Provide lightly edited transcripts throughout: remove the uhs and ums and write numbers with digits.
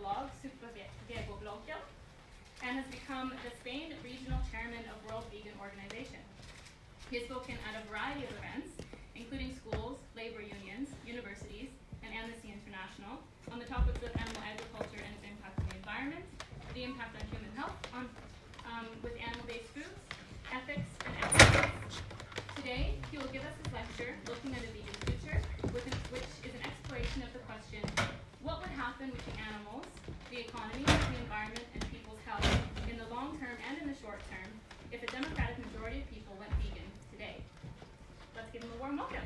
blog Supervegobloggen and has become the Spain regional chairman of World Vegan Organization. He has spoken at a variety of events, including schools, labor unions, universities, and Amnesty International, on the topics of animal agriculture and its impact on the environment, the impact on human health, with animal-based foods, ethics, and ethics. Today, he will give us his lecture, Looking at a Vegan Future, which is an exploration of the question, what would happen with the animals, the economy, the environment, and people's health in the long term and in the short term if a democratic majority of people went vegan today? Let's give him a warm welcome.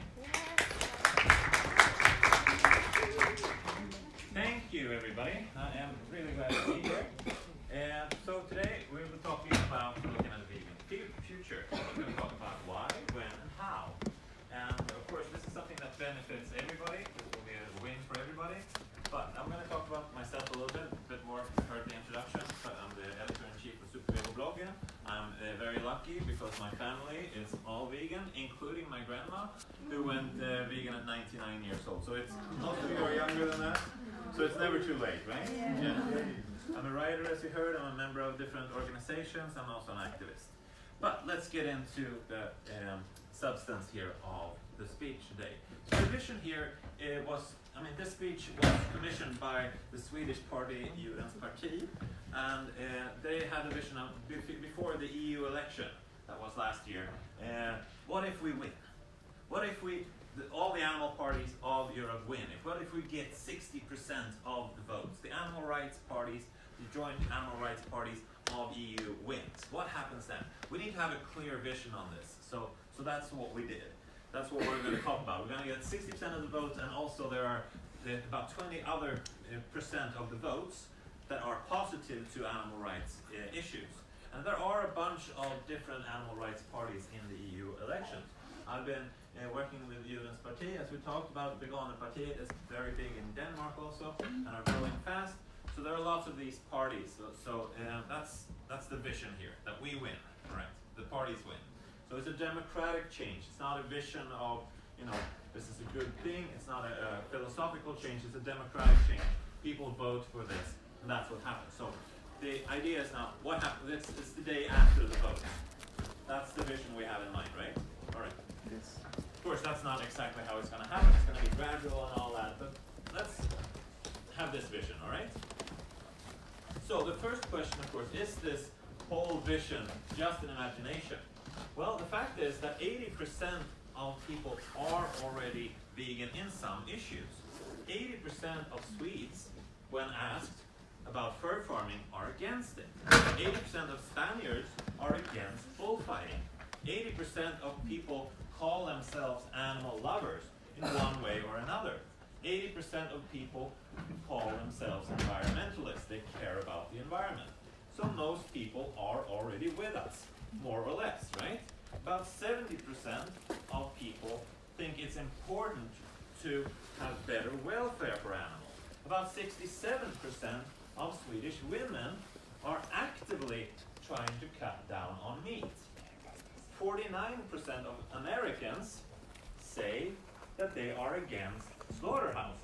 Thank you, everybody. I am really glad to be here. So today we will be talking about looking at a vegan future. We're going to talk about why, when, and how. And of course, this is something that benefits everybody. This will be a win for everybody. But I'm going to talk about myself a little bit more. You heard the introduction. But I'm the editor-in-chief of Supervegobloggen. I'm very lucky because my family is all vegan, including my grandma, who went vegan at 99 years old. So it's most of you are younger than that. So it's never too late, right? Yeah. I'm a writer, as you heard. I'm a member of different organizations. I'm also an activist. But let's get into the substance here of the speech today. So the vision here this speech was commissioned by the Swedish party Djurens Parti, and they had a vision of before the EU election that was last year. What if we win? What if all the animal parties of Europe win? What if we get 60% of the votes? The animal rights parties, the joint animal rights parties of EU wins. What happens then? We need to have a clear vision on this. So that's what we did. That's what we're going to talk about. We're going to get 60% of the votes, and also there are about 20 other percent of the votes that are positive to animal rights issues. And there are a bunch of different animal rights parties in the EU elections. I've been working with Djurens Parti, as we talked about. Veganer Party is very big in Denmark also, and are growing fast. So there are lots of these parties. So that's the vision here, that we win, right? The parties win. So it's a democratic change. It's not a vision of, this is a good thing. It's not a philosophical change. It's a democratic change. People vote for this, and that's what happens. So the idea is now, what happens? It's the day after the vote. That's the vision we have in mind, right? All right. Yes. Of course, that's not exactly how it's going to happen. It's going to be gradual and all that, but let's have this vision, all right? So the first question, of course, is this whole vision just an imagination? Well, the fact is that 80% of people are already vegan in some issues. 80% of Swedes, when asked about fur farming, are against it. 80% of Spaniards are against bullfighting. 80% of people call themselves animal lovers in one way or another. 80% of people call themselves environmentalists. They care about the environment. So most people are already with us, more or less, right? About 70% of people think it's important to have better welfare for animals. About 67% of Swedish women are actively trying to cut down on meat. 49% of Americans say that they are against slaughterhouses.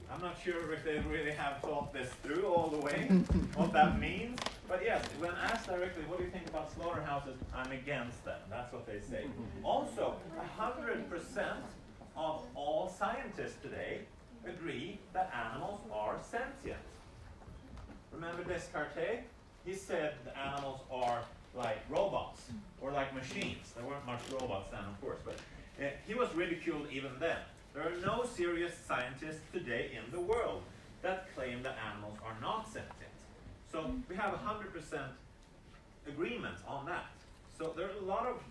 I'm not sure if they really have thought this through all the way, what that means. But yes, when asked directly, what do you think about slaughterhouses? I'm against them. That's what they say. Also, 100% of all scientists today agree that animals are sentient. Remember Descartes? He said the animals are like robots, or like machines. There weren't much robots then, of course, but he was ridiculed even then. There are no serious scientists today in the world that claim that animals are not sentient. So we have 100% agreement on that. So there are a lot of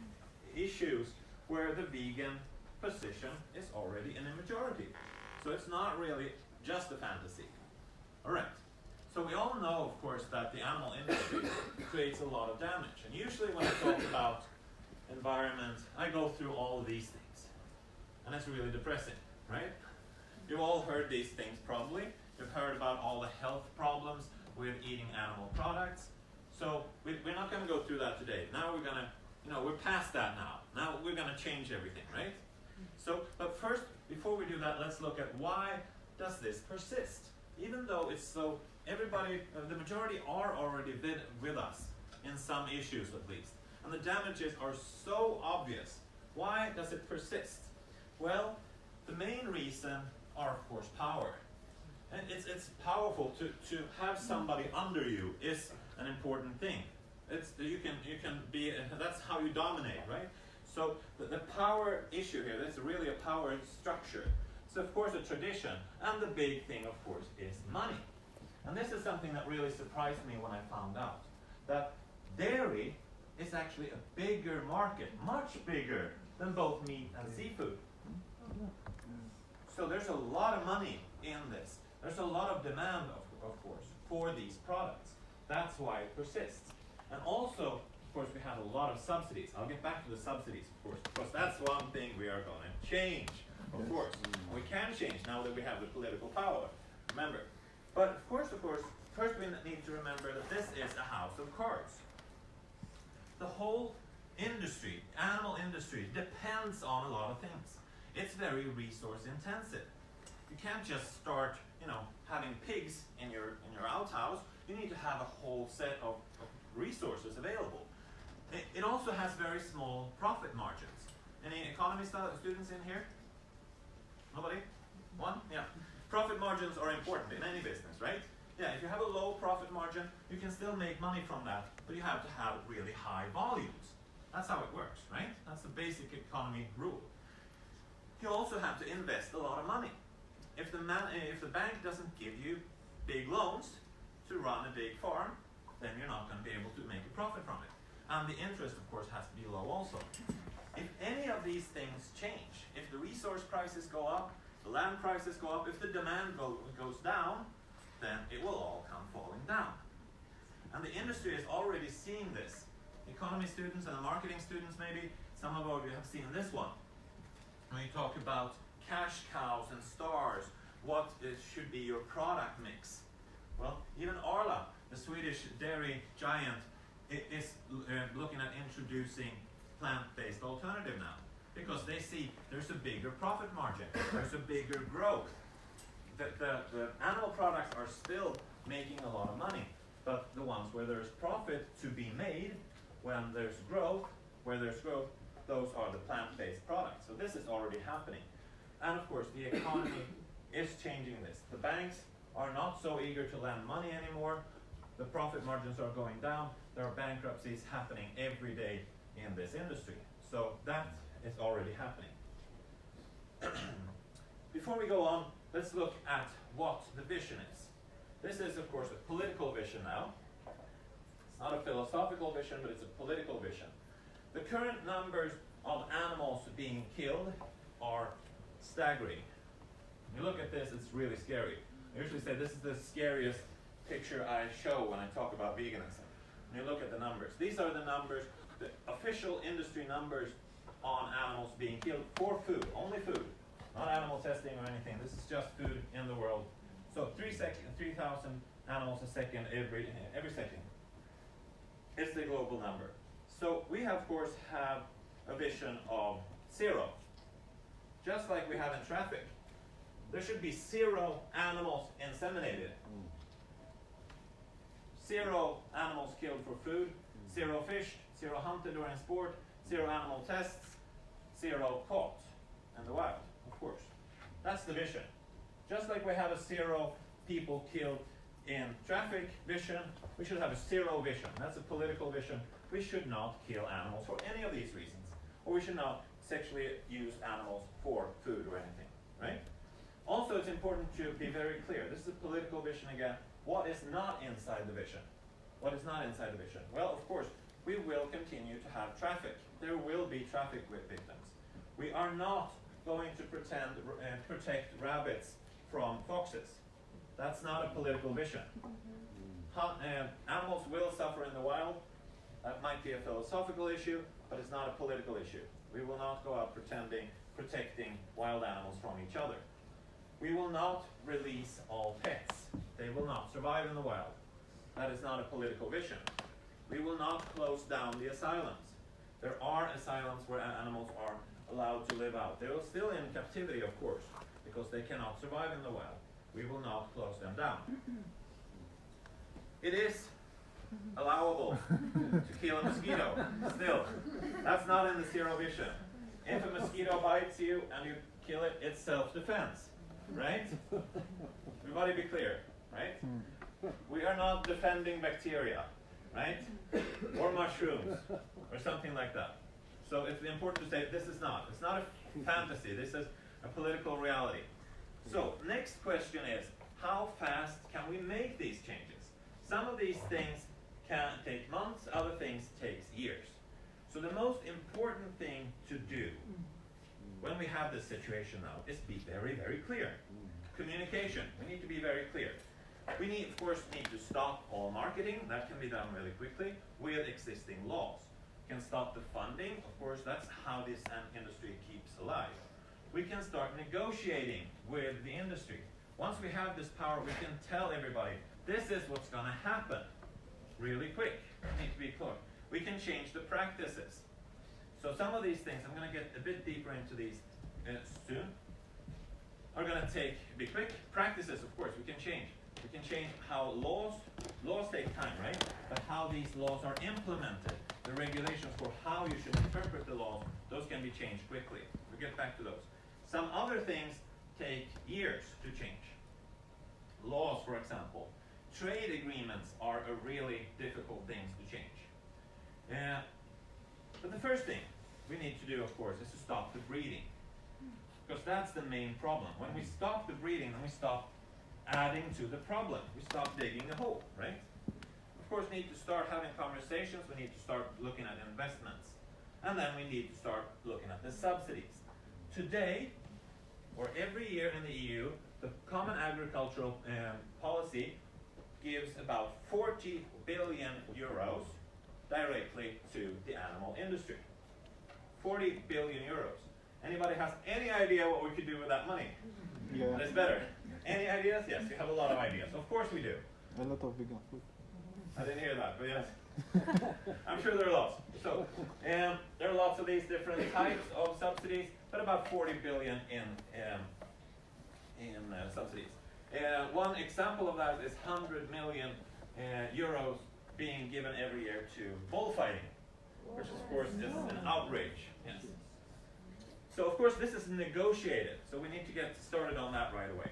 issues where the vegan position is already in a majority. So it's not really just a fantasy. All right. So we all know, of course, that the animal industry creates a lot of damage. And usually when I talk about environment, I go through all of these things. And it's really depressing, right? You've all heard these things probably. You've heard about all the health problems with eating animal products. So we're not going to go through that today. Now we're going to, we're past that now. Now we're going to change everything, right? So, but first, before we do that, let's look at why does this persist? Even though it's so, everybody, the majority are already with us in some issues at least. And the damages are so obvious. Why does it persist? Well, the main reason are, of course, power. And it's powerful to have somebody under you is an important thing. You can be, that's how you dominate, right? So the power issue here, that's really a power structure. So of course a tradition, and the big thing of course is money. And this is something that really surprised me when I found out that dairy is actually a bigger market, much bigger than both meat and seafood. So there's a lot of money in this. There's a lot of demand, of course, for these products. That's why it persists. And also, of course, we have a lot of subsidies. I'll get back to the subsidies, of course, because that's one thing we are going to change, of course. We can change now that we have the political power, remember. But of course, first we need to remember that this is a house of cards. The whole industry, animal industry, depends on a lot of things. It's very resource intensive. You can't just start, having pigs in your outhouse. You need to have a whole set of resources available. It also has very small profit margins. Any economy students in here? Nobody? One? Yeah. Profit margins are important in any business, right? Yeah, if you have a low profit margin, you can still make money from that, but you have to have really high volumes. That's how it works, right? That's the basic economy rule. You also have to invest a lot of money. If the bank doesn't give you big loans to run a big farm, then you're not going to be able to make a profit from it. And the interest, of course, has to be low also. If any of these things change, if the resource prices go up, the land prices go up, if the demand goes down, then it will all come falling down. And the industry is already seeing this. Economy students and the marketing students maybe, some of you have seen this one. When you talk about cash cows and stars, what should be your product mix? Well, even Arla, the Swedish dairy giant, is looking at introducing plant-based alternative now, because they see there's a bigger profit margin, there's a bigger growth. The animal products are still making a lot of money, but the ones where there's profit to be made, when there's growth, those are the plant-based products. So this is already happening. And of course, the economy is changing this. The banks are not so eager to lend money anymore. The profit margins are going down. There are bankruptcies happening every day in this industry. So that is already happening. Before we go on, let's look at what the vision is. This is, of course, a political vision now. It's not a philosophical vision, but it's a political vision. The current numbers of animals being killed are staggering. When you look at this, it's really scary. I usually say this is the scariest picture I show when I talk about veganism. When you look at the numbers, these are the numbers, the official industry numbers on animals being killed for food, only food, not animal testing or anything. This is just food in the world. So 3,000 animals a second every second. It's the global number. So we of course have a vision of zero. Just like we have in traffic. There should be 0 animals inseminated. 0 animals killed for food, 0 fished, 0 hunted or in sport, 0 animal tests, 0 caught in the wild, of course. That's the vision. Just like we have a 0 people killed in traffic vision, we should have a 0 vision. That's a political vision. We should not kill animals for any of these reasons. Or we should not sexually use animals for food or anything, right? Also, it's important to be very clear. This is a political vision again. What is not inside the vision? What is not inside the vision? Well, of course, we will continue to have traffic. There will be traffic victims. We are not going to protect rabbits from foxes. That's not a political vision. Animals will suffer in the wild. That might be a philosophical issue, but it's not a political issue. We will not go out protecting wild animals from each other. We will not release all pets. They will not survive in the wild. That is not a political vision. We will not close down the asylums. There are asylums where animals are allowed to live out. They are still in captivity, of course, because they cannot survive in the wild. We will not close them down. It is allowable to kill a mosquito still. That's not in the zero vision. If a mosquito bites you and you kill it, it's self-defense, right? Everybody be clear, right? We are not defending bacteria, right? Or mushrooms, or something like that. So it's important to say it's not a fantasy, this is a political reality. So next question is, how fast can we make these changes? Some of these things can take months, other things takes years. So the most important thing to do when we have this situation now is be very, very clear. Communication, we need to be very clear. We need, of course, to stop all marketing. That can be done really quickly with existing laws. We can stop the funding. Of course, that's how this industry keeps alive. We can start negotiating with the industry. Once we have this power, we can tell everybody, this is what's going to happen really quick. We need to be clear. We can change the practices. So some of these things, I'm going to get a bit deeper into these soon, are going to be quick. Practices, of course, we can change. We can change how laws take time, right? But how these laws are implemented, the regulations for how you should interpret the laws, those can be changed quickly. We'll get back to those. Some other things take years to change. Laws, for example. Trade agreements are a really difficult thing to change. But the first thing we need to do, of course, is to stop the breeding. Because that's the main problem. When we stop the breeding, then we stop adding to the problem. We stop digging a hole, right? Of course, we need to start having conversations. We need to start looking at investments. And then we need to start looking at the subsidies. Today, or every year in the EU, the Common Agricultural Policy gives about 40 billion euros directly to the animal industry. 40 billion euros. Anybody has any idea what we could do with that money? Yeah. That's better. Any ideas? Yes, we have a lot of ideas. Of course we do. A lot of vegan food. I didn't hear that, but yes. I'm sure there are lots. So, there are lots of these different types of subsidies, but about 40 billion in subsidies. One example of that is 100 million euros being given every year to bullfighting, which of course is an outrage. Yes. So of course this is negotiated, so we need to get started on that right away.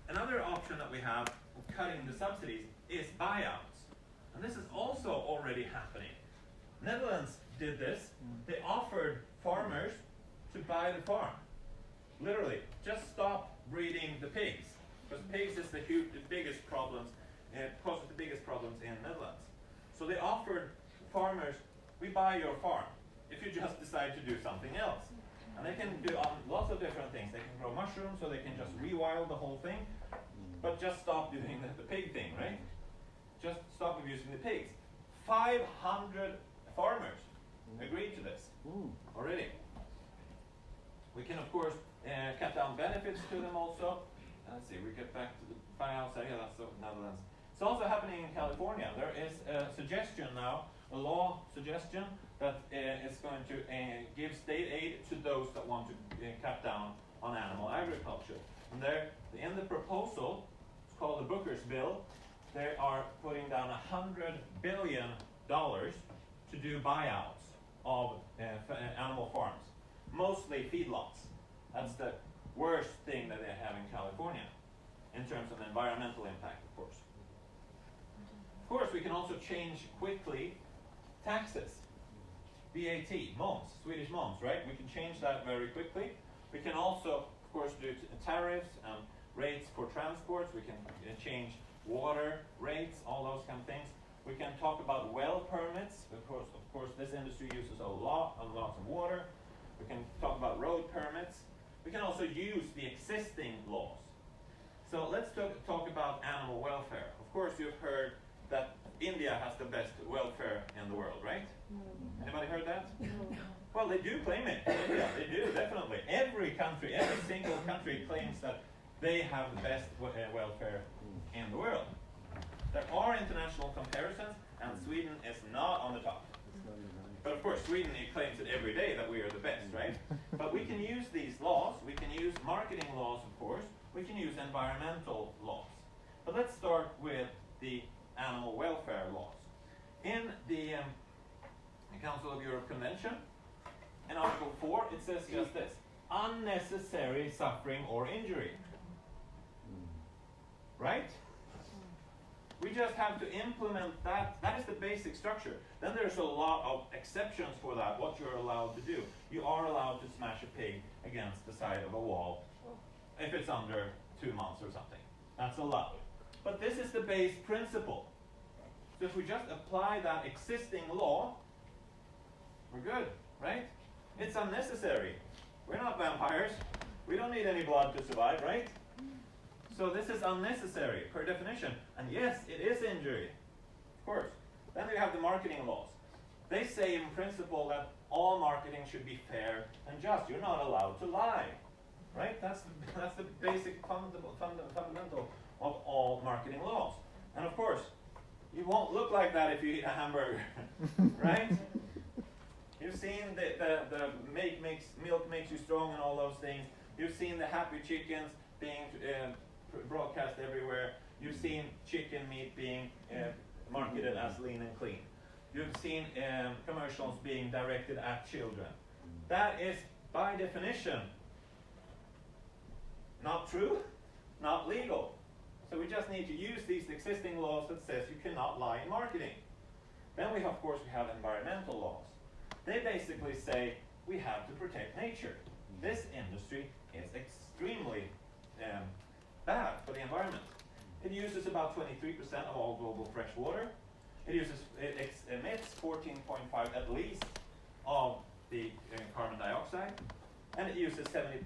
Another option that we have of cutting the subsidies is buyouts. And this is also already happening. Netherlands did this. They offered farmers to buy the farm. Literally, just stop breeding the pigs. Because pigs is the biggest problems, causes the biggest problems in Netherlands. So they offered farmers, we buy your farm if you just decide to do something else. And they can do lots of different things. They can grow mushrooms, so they can just rewild the whole thing, but just stop doing the pig thing, right? Just stop abusing the pigs. 500 farmers agreed to this already. We can, of course, cut down benefits to them also. Let's see, we get back to the buyouts. Yeah, that's the Netherlands. It's also happening in California. There is a suggestion now, a law suggestion, that is going to give state aid to those that want to cut down on animal agriculture. And in the proposal, it's called the Booker's Bill, they are putting down $100 billion to do buyouts of animal farms, mostly feedlots. That's the worst thing that they have in California in terms of environmental impact, of course. Of course, we can also change quickly taxes. VAT, moms, Swedish moms, right? We can change that very quickly. We can also, of course, do tariffs and rates for transports. We can change water rates, all those kind of things. We can talk about well permits. Of course, this industry uses a lot of water. We can talk about road permits. We can also use the existing laws. So let's talk about animal welfare. Of course, you've heard that India has the best welfare in the world, right? Anybody heard that? Well, they do claim it. India, they do, definitely. Every single country claims that they have the best welfare in the world. There are international comparisons, and Sweden is not on the top. But of course, Sweden claims it every day that we are the best, right? But we can use these laws, we can use marketing laws, of course, we can use environmental laws. But let's start with the animal welfare laws. In the Council of Europe Convention, in Article 4, it says just this: unnecessary suffering or injury. Right? We just have to implement that. That is the basic structure. Then there's a lot of exceptions for that, what you're allowed to do. You are allowed to smash a pig against the side of a wall if it's under 2 months or something. That's allowed. But this is the base principle. So if we just apply that existing law, we're good, right? It's unnecessary. We're not vampires. We don't need any blood to survive, right? So this is unnecessary per definition. And yes, it is injury, of course. Then we have the marketing laws. They say in principle that all marketing should be fair and just. You're not allowed to lie, right? That's the basic fundamental of all marketing laws. And of course, you won't look like that if you eat a hamburger, right? You've seen the milk makes you strong and all those things. You've seen the happy chickens being broadcast everywhere. You've seen chicken meat being marketed as lean and clean. You've seen commercials being directed at children. That is, by definition, not true, not legal. So we just need to use these existing laws that says you cannot lie in marketing. Then we have environmental laws. They basically say we have to protect nature. This industry is extremely bad for the environment. It uses about 23% of all global fresh water. It emits 14.5 at least of the carbon dioxide, and it uses 71%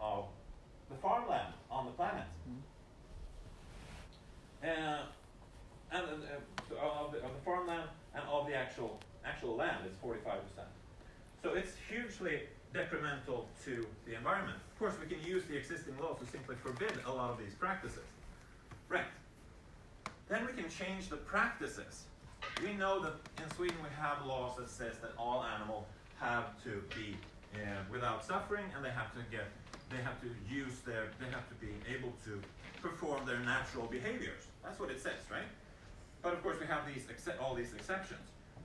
of the farmland on the planet. Of the farmland and of the actual land is 45%. So it's hugely detrimental to the environment. Of course, we can use the existing laws to simply forbid a lot of these practices. Right. Then we can change the practices. We know that in Sweden we have laws that says that all animals have to be without suffering, and they have to be able to perform their natural behaviors. That's what it says, right? But of course we have all these exceptions.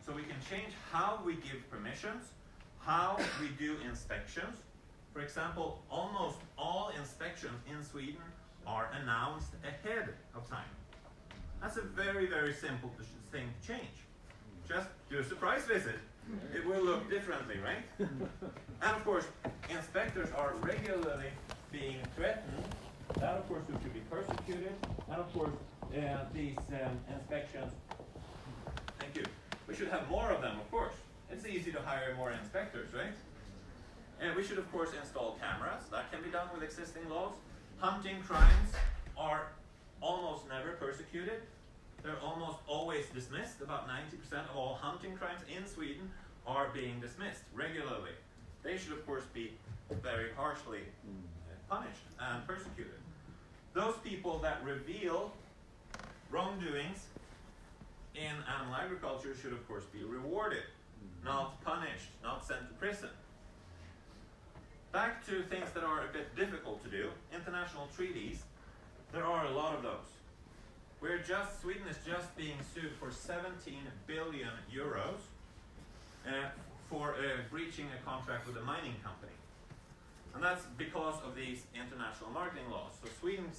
So we can change how we give permissions, how we do inspections. For example, almost all inspections in Sweden are announced ahead of time. That's a very, very simple thing to change. Just do a surprise visit. It will look differently, right? And of course, inspectors are regularly being threatened. That, of course, should be persecuted. And of course, these inspections, thank you. We should have more of them, of course. It's easy to hire more inspectors, right? And we should, of course, install cameras. That can be done with existing laws. Hunting crimes are almost never persecuted. They're almost always dismissed. About 90% of all hunting crimes in Sweden are being dismissed regularly. They should, of course, be very harshly punished and persecuted. Those people that reveal wrongdoings in animal agriculture should, of course, be rewarded, not punished, not sent to prison. Back to things that are a bit difficult to do. International treaties, there are a lot of those. Sweden is just being sued for 17 billion euros for breaching a contract with a mining company. And that's because of these international marketing laws. So Sweden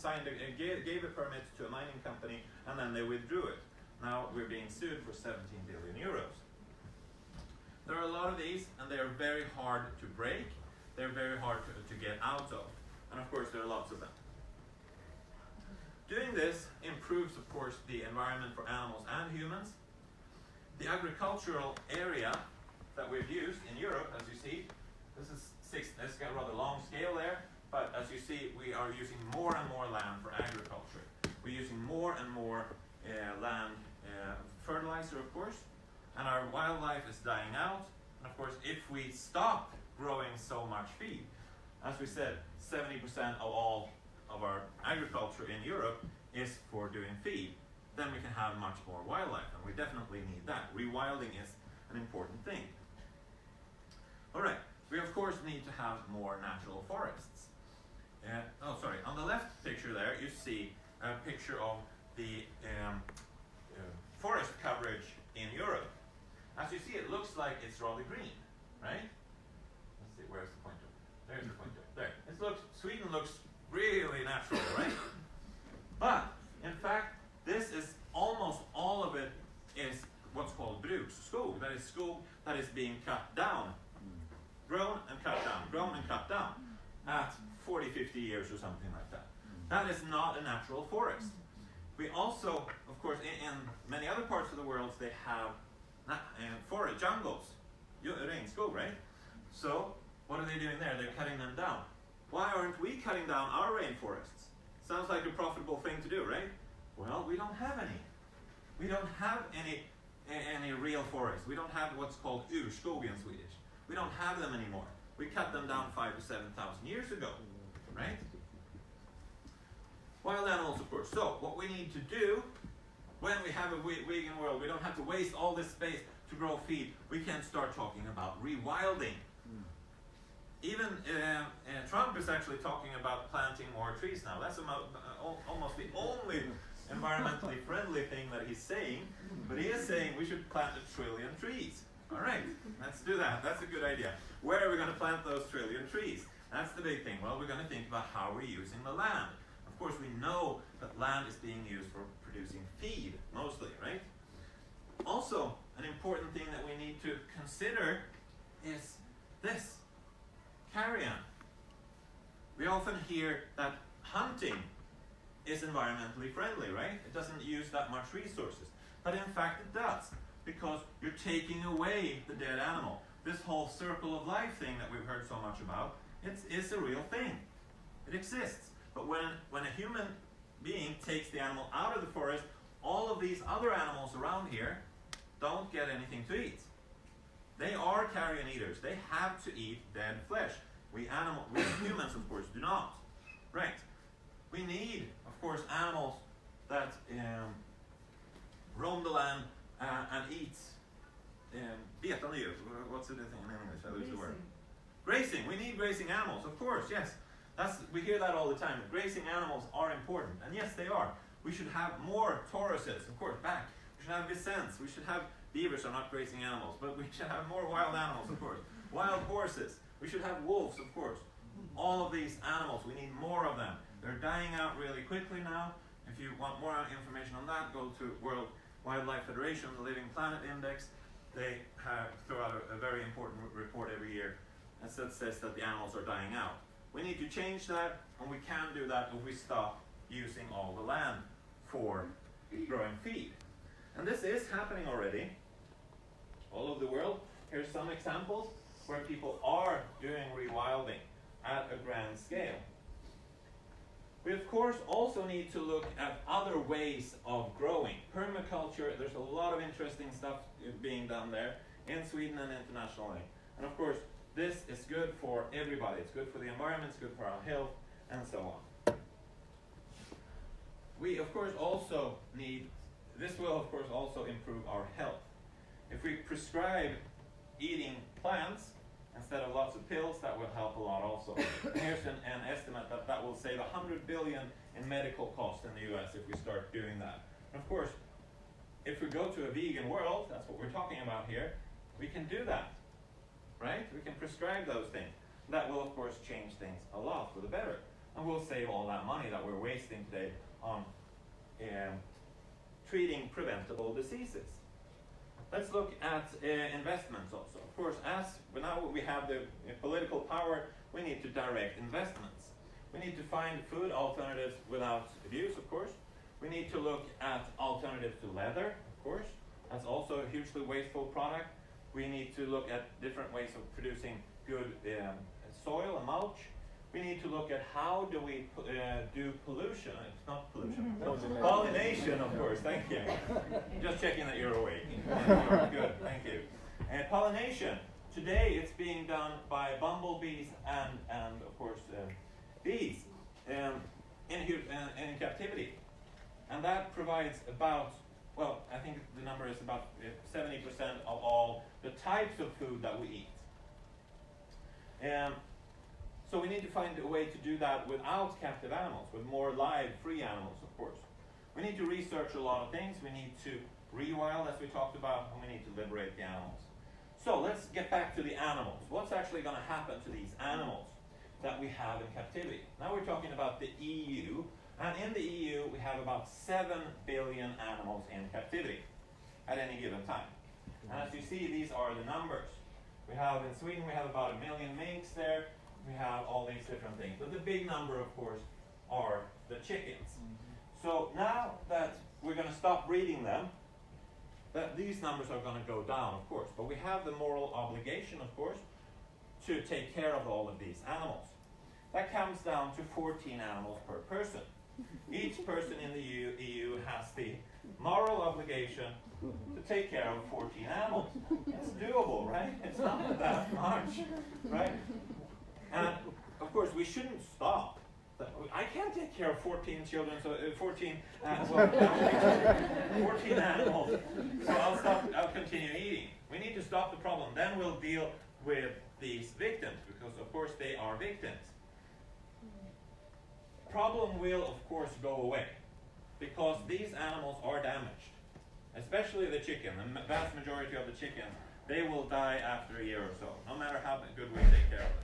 gave a permit to a mining company, and then they withdrew it. Now we're being sued for 17 billion euros. There are a lot of these, and they are very hard to break. They're very hard to get out of. And of course, there are lots of them. Doing this improves, of course, the environment for animals and humans. The agricultural area that we've used in Europe, as you see, it's got a rather long scale there, but as you see, we are using more and more land for agriculture. We're using more and more land fertilizer, of course, and our wildlife is dying out. And of course, if we stop growing so much feed, as we said, 70% of all of our agriculture in Europe is for doing feed, then we can have much more wildlife, and we definitely need that. Rewilding is an important thing. All right, we of course need to have more natural forests. On the left picture there, you see a picture of the forest coverage in Europe. As you see, it looks like it's rather green, right? Let's see, where's the pointer? There's the pointer. There. Sweden looks really natural, right? But in fact, this is almost all of it is what's called bruksskog. That is skog that is being cut down, grown and cut down, grown and cut down at 40, 50 years or something like that. That is not a natural forest. We also, of course, in many other parts of the world, they have forest jungles, regnskog, right? So what are they doing there? They're cutting them down. Why aren't we cutting down our rainforests? Sounds like a profitable thing to do, right? Well, we don't have any. We don't have any real forests. We don't have what's called urskog in Swedish. We don't have them anymore. We cut them down 5,000 to 7,000 years ago, right? Wild animals, of course. So what we need to do when we have a vegan world, we don't have to waste all this space to grow feed. We can start talking about rewilding. Even Trump is actually talking about planting more trees now. That's almost the only environmentally friendly thing that he's saying. But he is saying we should plant 1 trillion trees. All right, let's do that. That's a good idea. Where are we going to plant those 1 trillion trees? That's the big thing. Well, we're going to think about how we're using the land. Of course, we know that land is being used for producing feed, mostly, right? Also, an important thing that we need to consider is this. Carrion. We often hear that hunting is environmentally friendly, right? It doesn't use that much resources. But in fact it does, because you're taking away the dead animal. This whole circle of life thing that we've heard so much about, it's a real thing. It exists. But when a human being takes the animal out of the forest, all of these other animals around here don't get anything to eat. They are carrion eaters. They have to eat dead flesh. We humans, of course, do not. Right. We need, of course, animals that roam the land and eat betande djur. What's the thing in English? I lose the word. Grazing. We need grazing animals, of course, yes. We hear that all the time. Grazing animals are important. And yes, they are. We should have more tauruses, of course, back. We should have vicents. We should have beavers are not grazing animals, but we should have more wild animals, of course. Wild horses. We should have wolves, of course. All of these animals, we need more of them. They're dying out really quickly now. If you want more information on that, go to World Wildlife Federation, the Living Planet Index. They throw out a very important report every year that says that the animals are dying out. We need to change that, and we can do that if we stop using all the land for growing feed. And this is happening already all over the world. Here's some examples where people are doing rewilding at a grand scale. We of course also need to look at other ways of growing. Permaculture, there's a lot of interesting stuff being done there in Sweden and internationally. And of course, this is good for everybody. It's good for the environment, it's good for our health, and so on. We of course also need, this will of course also improve our health. If we prescribe eating plants instead of lots of pills, that will help a lot also. And here's an estimate that will save 100 billion in medical costs in the US if we start doing that. And of course, if we go to a vegan world, that's what we're talking about here, we can do that, right? We can prescribe those things. That will of course change things a lot for the better. And we'll save all that money that we're wasting today on treating preventable diseases. Let's look at investments also. Of course, now we have the political power, we need to direct investments. We need to find food alternatives without abuse, of course. We need to look at alternatives to leather, of course. That's also a hugely wasteful product. We need to look at different ways of producing good soil and mulch. We need to look at how do we do pollution. It's not pollution. Pollination, of course. Thank you. Just checking that you're awake. Good. Thank you. And pollination. Today it's being done by bumblebees and of course bees in captivity, and that provides about, well, I think the number is about 70% of all the types of food that we eat. So we need to find a way to do that without captive animals, with more live, free animals, of course. We need to research a lot of things. We need to rewild, as we talked about, and we need to liberate the animals. So let's get back to the animals. What's actually going to happen to these animals that we have in captivity? Now we're talking about the EU, and in the EU we have about 7 billion animals in captivity at any given time. And as you see, these are the numbers. We have in Sweden, we have about 1 million minks there. We have all these different things. But the big number, of course, are the chickens. So now that we're going to stop breeding them, that these numbers are going to go down, of course. But we have the moral obligation, of course, to take care of all of these animals. That comes down to 14 animals per person. Each person in the EU has the moral obligation to take care of 14 animals. It's doable, right? It's not that much, right? And of course, we shouldn't stop. I can't take care of 14 children, so 14 animals. So I'll continue eating. We need to stop the problem. Then we'll deal with these victims, because of course they are victims. Problem will of course go away, because these animals are damaged, especially the chicken. The vast majority of the chickens, they will die after a year or so, no matter how good we take care of them.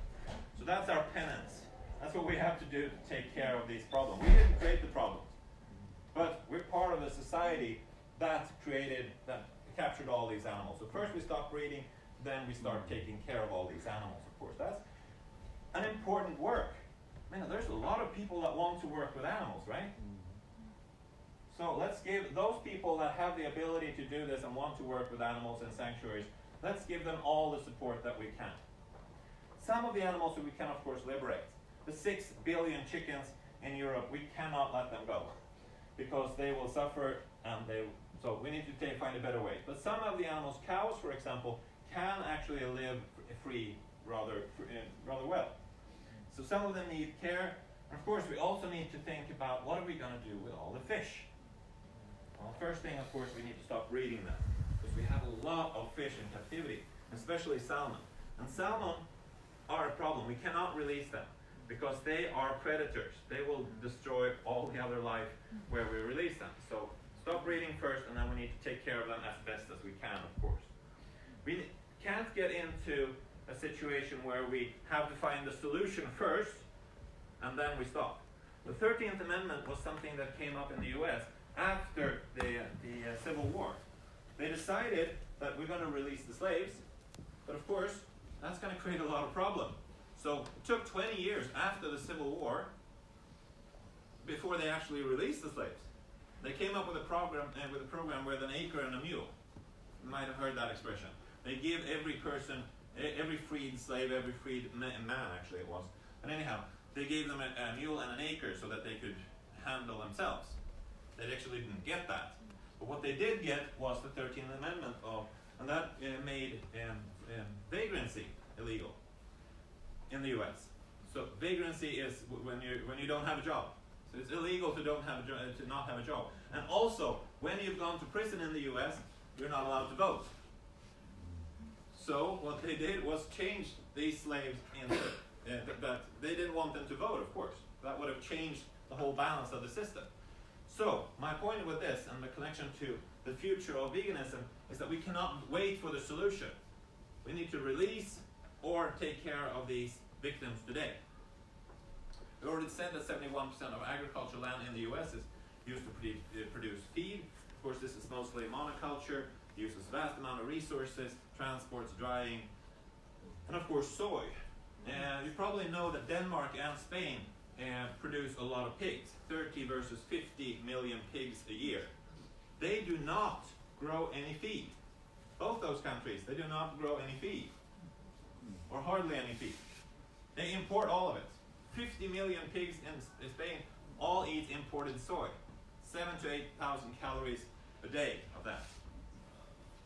So that's our penance. That's what we have to do to take care of these problems. We didn't create the problems, but we're part of a society that captured all these animals. So first we stop breeding, then we start taking care of all these animals, of course. That's an important work. I mean, there's a lot of people that want to work with animals, right? So let's give those people that have the ability to do this and want to work with animals in sanctuaries, let's give them all the support that we can. Some of the animals that we can, of course, liberate. The 6 billion chickens in Europe, we cannot let them go, because they will suffer, and so we need to find a better way. But some of the animals, cows for example, can actually live free rather well. So some of them need care. And of course, we also need to think about what are we going to do with all the fish. Well, first thing, of course, we need to stop breeding them, because we have a lot of fish in captivity, especially salmon. And salmon are a problem. We cannot release them, because they are predators. They will destroy all the other life where we release them. So stop breeding first, and then we need to take care of them as best as we can, of course. We can't get into a situation where we have to find the solution first, and then we stop. The 13th Amendment was something that came up in the US after the Civil War. They decided that we're going to release the slaves, but of course, that's going to create a lot of problems. So it took 20 years after the Civil War before they actually released the slaves. They came up with a program with an acre and a mule. You might have heard that expression. They give every person, every freed slave, every freed man actually it was. But anyhow, they gave them a mule and an acre so that they could handle themselves. They actually didn't get that. But what they did get was the 13th Amendment and that made vagrancy illegal in the US. So vagrancy is when you don't have a job. So it's illegal to not have a job. And also, when you've gone to prison in the US, you're not allowed to vote. So what they did was change these slaves into that they didn't want them to vote, of course. That would have changed the whole balance of the system. So my point with this and the connection to the future of veganism is that we cannot wait for the solution. We need to release or take care of these victims today. We already said that 71% of agricultural land in the US is used to produce feed. Of course, this is mostly monoculture, uses vast amount of resources, transports, drying, and of course soy. You probably know that Denmark and Spain produce a lot of pigs, 30 versus 50 million pigs a year. They do not grow any feed. Both those countries, they do not grow any feed, or hardly any feed. They import all of it. 50 million pigs in Spain all eat imported soy. 7,000 to 8,000 calories a day of that.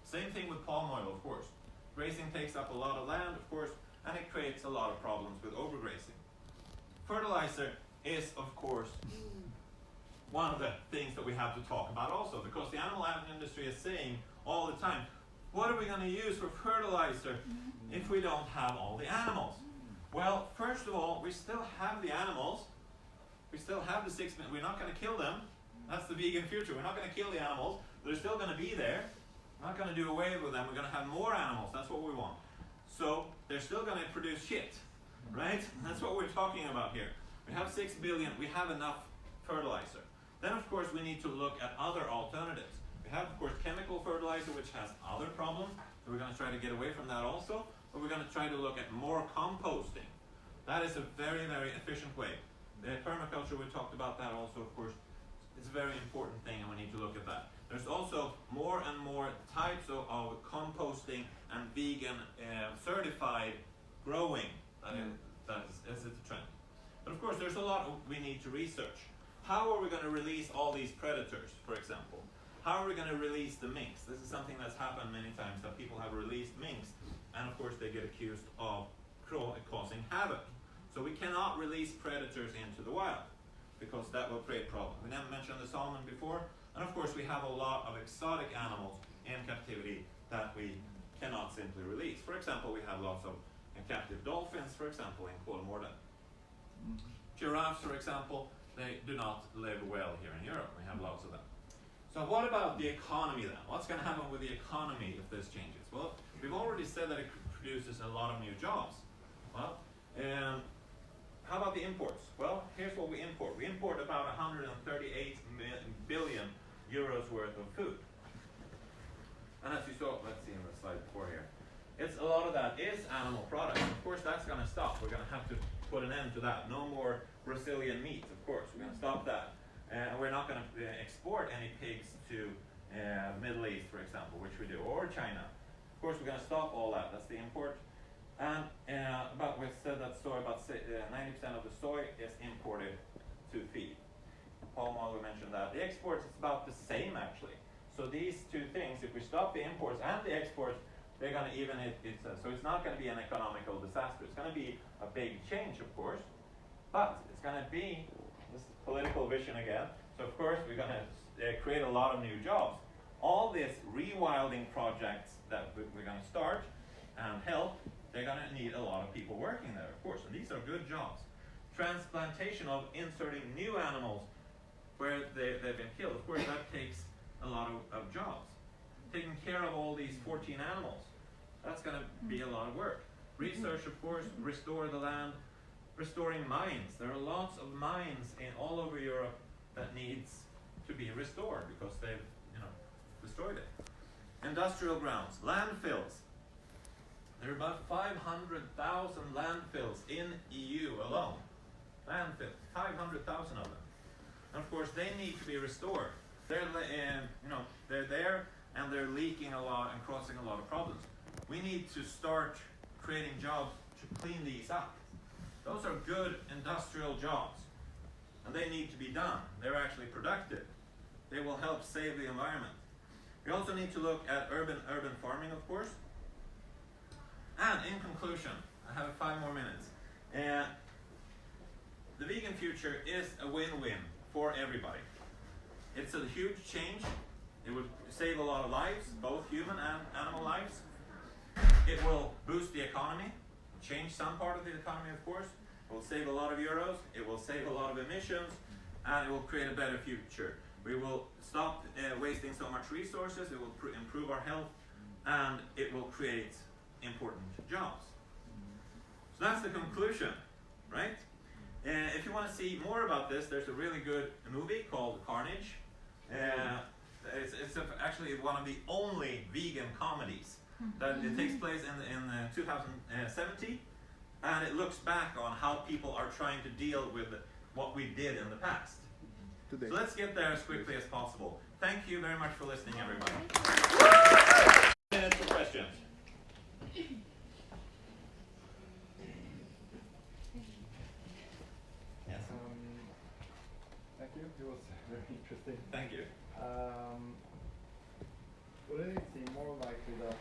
Same thing with palm oil, of course. Grazing takes up a lot of land, of course, and it creates a lot of problems with overgrazing. Fertilizer is, of course, one of the things that we have to talk about also, because the animal industry is saying all the time, what are we going to use for fertilizer if we don't have all the animals? Well, first of all, we still have the animals. We still have the 6 million. We're not going to kill them. That's the vegan future. We're not going to kill the animals. They're still going to be there. We're not going to do away with them. We're going to have more animals. That's what we want. So they're still going to produce shit, right? That's what we're talking about here. We have 6 billion. We have enough fertilizer. Then, of course, we need to look at other alternatives. We have, of course, chemical fertilizer, which has other problems. So we're going to try to get away from that also. But we're going to try to look at more composting. That is a very, very efficient way. The permaculture, we talked about that also, of course. It's a very important thing, and we need to look at that. There's also more and more types of composting and vegan certified growing. That is a trend. But of course, there's a lot we need to research. How are we going to release all these predators, for example? How are we going to release the minks? This is something that's happened many times, that people have released minks, and of course they get accused of causing havoc. So we cannot release predators into the wild, because that will create problems. We never mentioned the salmon before, and of course we have a lot of exotic animals in captivity that we cannot simply release. For example, we have lots of captive dolphins, for example, in Kolmården. Giraffes, for example, they do not live well here in Europe. We have lots of them. So what about the economy then? What's going to happen with the economy if this changes? Well, we've already said that it produces a lot of new jobs. Well, how about the imports? Well, here's what we import. We import about 138 billion euros worth of food. And as you saw, let's see in the slide before here, it's a lot of that is animal products. Of course, that's going to stop. We're going to have to put an end to that. No more Brazilian meat, of course. We're going to stop that. And we're not going to export any pigs to Middle East, for example, which we do, or China. Of course, we're going to stop all that. That's the import. And we said that soy, about 90% of the soy is imported to feed. Palm oil, we mentioned that. The exports, it's about the same actually. So these two things, if we stop the imports and the exports, they're going to even it. So it's not going to be an economical disaster. It's going to be a big change, of course, but it's going to be this political vision again. So of course we're going to create a lot of new jobs. All these rewilding projects that we're going to start and help, they're going to need a lot of people working there, of course, and these are good jobs. Transplantation of inserting new animals where they've been killed, of course, that takes a lot of jobs. Taking care of all these 14 animals, that's going to be a lot of work. Research, of course, restore the land, restoring mines. There are lots of mines all over Europe that needs to be restored because they've destroyed it. Industrial grounds, landfills. There are about 500,000 landfills in EU alone. Landfills, 500,000 of them. And of course, they need to be restored. They're there and they're leaking a lot and causing a lot of problems. We need to start creating jobs to clean these up. Those are good industrial jobs, and they need to be done. They're actually productive. They will help save the environment. We also need to look at urban farming, of course. And in conclusion, I have 5 more minutes. The vegan future is a win-win for everybody. It's a huge change. It would save a lot of lives, both human and animal lives. It will boost the economy, change some part of the economy, of course. It will save a lot of euros. It will save a lot of emissions, and it will create a better future. We will stop wasting so much resources. It will improve our health, and it will create important jobs. So that's the conclusion, right? If you want to see more about this, there's a really good movie called Carnage. It's actually one of the only vegan comedies. That it takes place in 2070, and it looks back on how people are trying to deal with what we did in the past. Today. So let's get there as quickly as possible. Thank you very much for listening, everybody. Minutes for questions. Yes. Thank you. It was very interesting. Thank you. Wouldn't it seem more likely that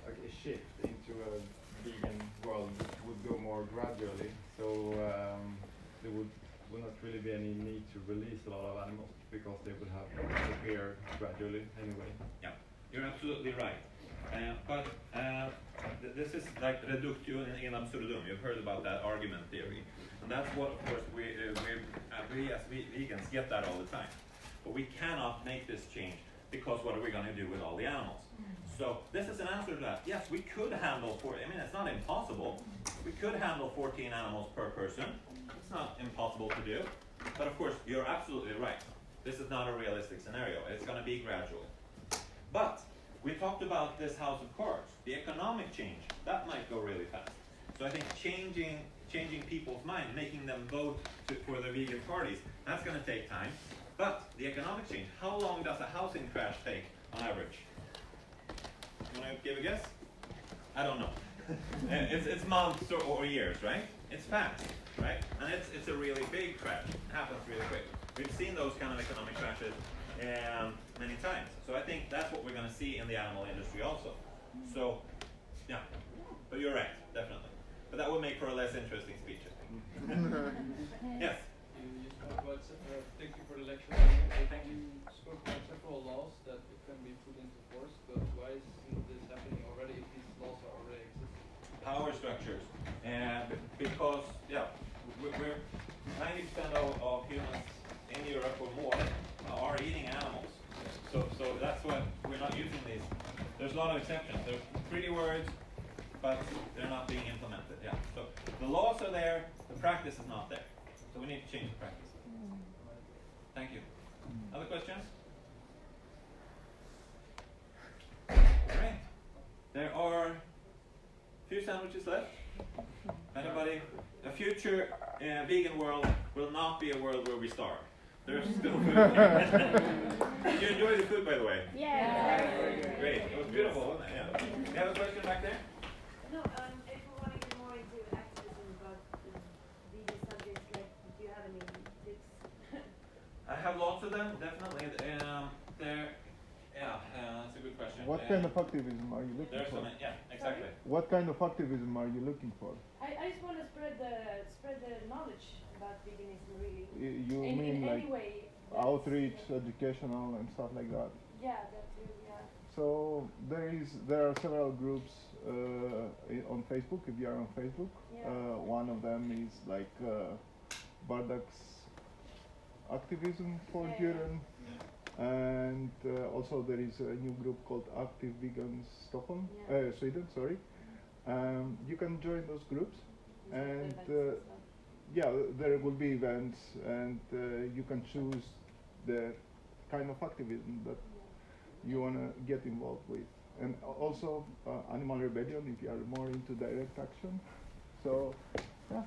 a shift into a vegan world would go more gradually? So there would not really be any need to release a lot of animals because they would have disappeared gradually anyway. Yeah, you're absolutely right. This is like reductio in absurdum. You've heard about that argument theory, and that's what, of course, we as vegans get that all the time. But we cannot make this change because what are we going to do with all the animals? So this is an answer to that. Yes, we could handle it's not impossible. We could handle 14 animals per person. It's not impossible to do. But of course, you're absolutely right. This is not a realistic scenario. It's going to be gradual. But we talked about this house of cards. The economic change, that might go really fast. So I think changing people's mind, making them vote for the vegan parties, that's going to take time. But the economic change, how long does a housing crash take on average? You want to give a guess? I don't know. It's months or years, right? It's fast, right? And it's a really big crash. It happens really quick. We've seen those kind of economic crashes many times. So I think that's what we're going to see in the animal industry also. So, yeah. But you're right, definitely. But that would make for a less interesting speech, I think. Yes? You spoke about, thank you for the lecture. Thank you. You spoke about several laws that can be put into force, but why isn't this happening already if these laws are already existing? Power structures. Because, we're 90% of humans in Europe or more are eating animals. So that's why we're not using these. There's a lot of exceptions. There's pretty words, but they're not being implemented. Yeah. So the laws are there, the practice is not there. So we need to change the practice. Thank you. Other questions? Great. There are a few sandwiches left. Anybody? A future vegan world will not be a world where we starve. There's still food. Did you enjoy the food, by the way? Yeah. Great. It was beautiful, wasn't it? Yeah. You have a question back there? No, if we want to get more into activism about vegan subjects, like, do you have any tips? I have lots of them, definitely. That's a good question. What kind of activism are you looking There's for? some, yeah, exactly. What kind of activism are you looking for? I just want to spread the knowledge about veganism, really. You in mean any like way. outreach, educational, and stuff like that? Yeah, that too. Yeah. So there are several groups on Facebook. If you are on Facebook, Yeah. one of them is like Bardak's activism for Yeah. children, and also there is a new group called Active Vegans Stockholm, Yeah. Sweden. Sorry, you can join those groups, and Events and stuff. yeah, there will be events, and you can choose the kind of activism that you want to get involved with. And also Animal Rebellion if you are more into direct action. So, yeah,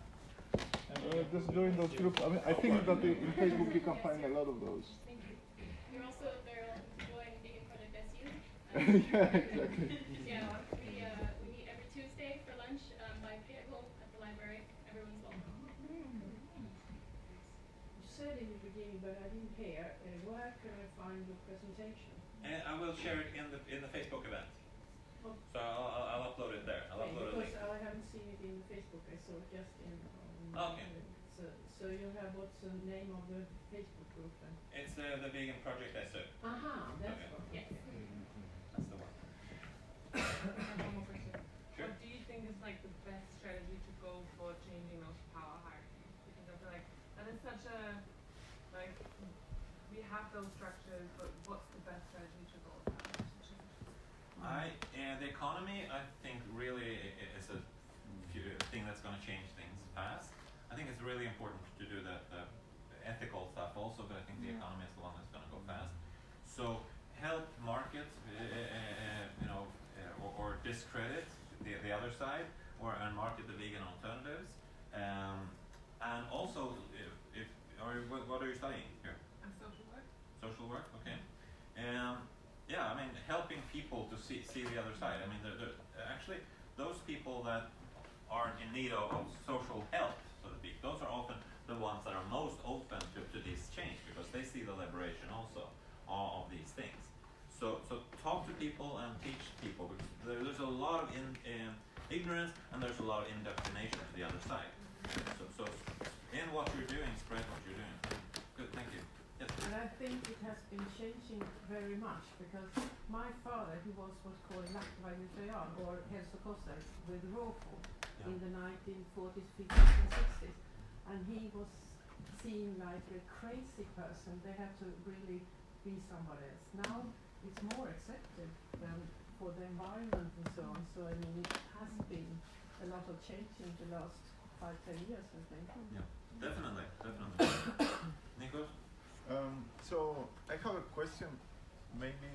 just join those groups. I mean, I think that in Facebook you can find a lot of those. Thank you. You're also very welcome to join Vegan Project SU. Yeah, exactly. Yeah, we meet every Tuesday for lunch by Piego at the library. Everyone's welcome. You said in the beginning, but I didn't hear, where can I find your presentation? And I will share it in the Facebook event. Oh. So I'll upload it there. I'll upload a link. Because I haven't seen it in Facebook, I saw it just in. Okay. So you have, what's the name of the Facebook group then? It's the Vegan Project SO. Aha, that's Okay. what. Yes. That's the one. One more question. Sure. What do you think is like the best strategy to go for changing those power hierarchies? Because I feel like that is such a, like, we have those structures, but what's the best strategy to go about to change? The economy, I think, really is a thing that's going to change things fast. I think it's really important to do the ethical stuff also, but I think the economy is the one that's going to go fast. So help markets, or discredit the other side, and market the vegan alternatives. And also, what are you studying here? Social work? Social work, okay. Yeah, I mean, helping people to see the other side. I mean, actually, those people that are in need of social help, so to speak, those are often the ones that are most open to this change, because they see the liberation also of these things. So talk to people and teach people, because there's a lot of ignorance and there's a lot of indoctrination to the other side. So in what you're doing, spread what you're doing. Good, thank you. Yes. And I I think it has been changing very much because my father, he was what's called nackvägningsvegan or hälsokostare with råfod in the 1940s, 50s and 60s. And he was seen like a crazy person. They had to really be somebody else. Now it's more accepted than for the environment and so on. So I mean, it has been a lot of change in the last 5-10 years, I think. Yeah, definitely. Nikos? So I have a question maybe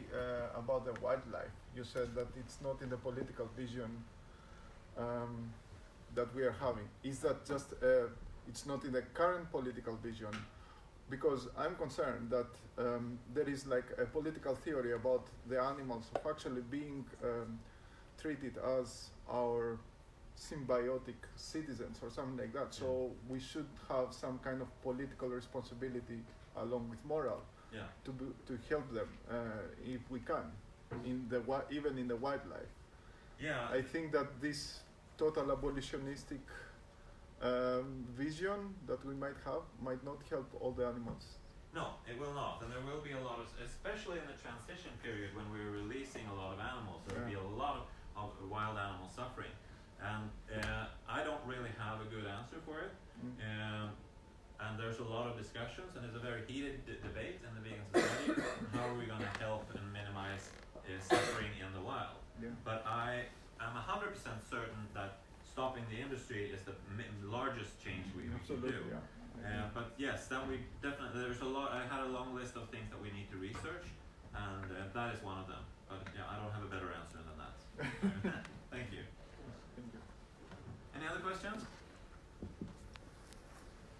about the wildlife. You said that it's not in the political vision that we are having. Is that just it's not in the current political vision? Because I'm concerned that there is like a political theory about the animals of actually being treated as our symbiotic citizens or something like that. So we should have some kind of political responsibility along with moral to help them if we can, even in the wildlife. Yeah. I think that this total abolitionistic vision that we might have might not help all the animals. No, it will not, and there will be a lot of, especially in the transition period when we're releasing a lot of animals, there will be a lot of wild animal suffering, and I don't really have a good answer for it. And there's a lot of discussions, and it's a very heated debate in the vegan society. How are we going to help and minimize suffering in the wild? Yeah. But I am 100% certain that stopping the industry is the largest change we can do. Yeah. But yes, that we definitely, there's a lot. I had a long list of things that we need to research, and that is one of them. But yeah, I don't have a better answer than that. Thank you. Thank you. Any other questions?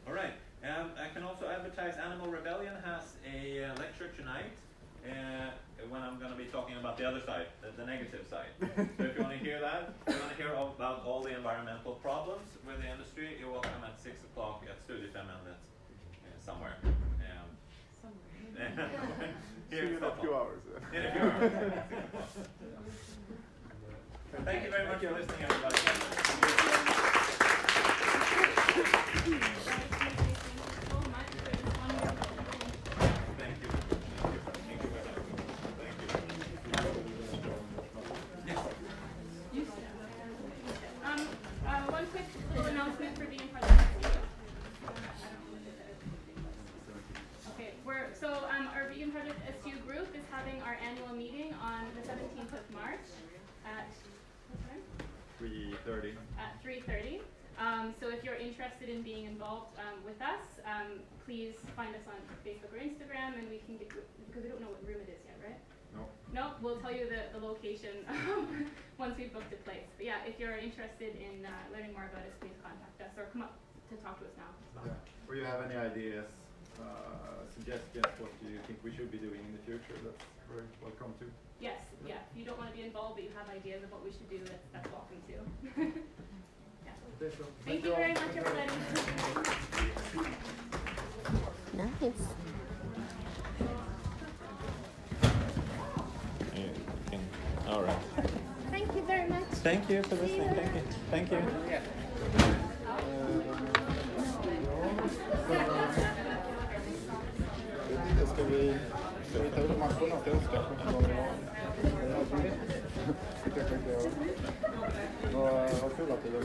All right. I can also advertise Animal Rebellion has a lecture tonight when I'm going to be talking about the other side, the negative side. So if you want to hear that, if you want to hear about all the environmental problems with the industry, you're welcome at 6 o'clock at Studiefrämjandet somewhere. Here See you in a few hours. In a few hours. Thank you very much for listening, everybody. One quick little announcement for being part of the Okay, our Vegan Project SU group is having our annual meeting on the 17th of March at what time? 3:30. At 3:30. So if you're interested in being involved with us, please find us on Facebook or Instagram, and we can get you, because we don't know what room it is yet, right? No. No, we'll tell you the location once we've booked a place. But yeah, if you're interested in learning more about us, please contact us or come up to talk to us now as well. Yeah. Or you have any ideas, suggestions, what do you think we should be doing in the future? That's very welcome too. Yes, yeah. If you don't want to be involved, but you have ideas of what we should do, that's welcome too. Yeah. Okay, so Thank you very much, everybody. Nice. All right. Thank you very much. Thank you for listening. Thank you. Ska vi ta upp maskorna till oss då? Vad kul att du var.